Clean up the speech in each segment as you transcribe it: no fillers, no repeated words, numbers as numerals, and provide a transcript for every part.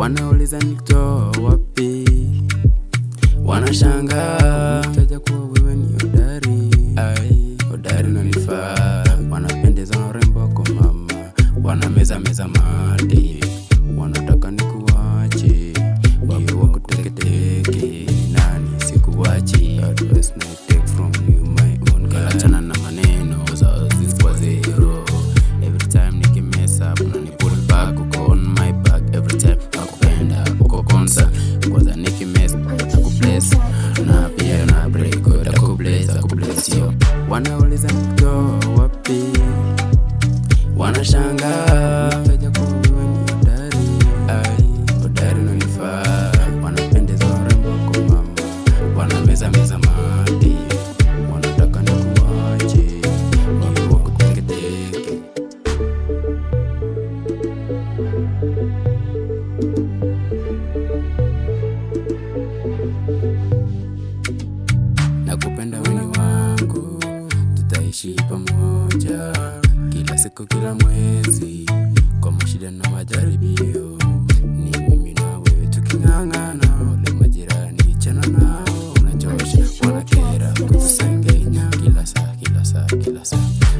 Wanauliza nitoa wapi, wanashangaa umetaja kuwa wewe ni hodari. Hodari unanifaa, wanapendeza na urembo wako mama, wanameza mate, wanataka nikuache, wewe wako teketeke, nani sikuachi. Advice na take from you my own girl. Achana na maneno za kwa zero. Every time nikimess up unani pull back, uko on my back. Every time nakupenda uko concern, kwanza nikimess nitakubless na pia na break nitakubless yo. Wanauliza nitoa wapi, wanashangaa umetaja kuwa wewe ni hodari. Hodari unanifaa, wanapendeza urembo wako mama, wanameza mate, wanataka nikuache, wewe wako teketeke. Nakupenda wewe ni wangu, tutaishi pamoja kila siku kila mwezi, kwa mashida na majaribio. Ni mimi na wewe tuking'ang'ana, wale majirani chana nao unachosha, wanakera kutusengenya kila saa.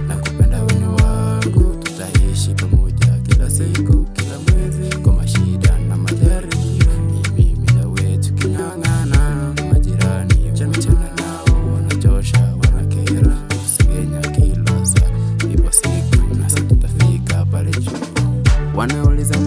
Nakupenda wewe ni wangu, tutaishi pamoja kila siku kila mwezi, kwa mashida na majaribio. Ni mimi na wewe tuking'ang'ana, majirani chana nao wanachosha, wanakera kutusengenya kila saa. Ipo siku na sasa tutafika pale juu. Wanauliza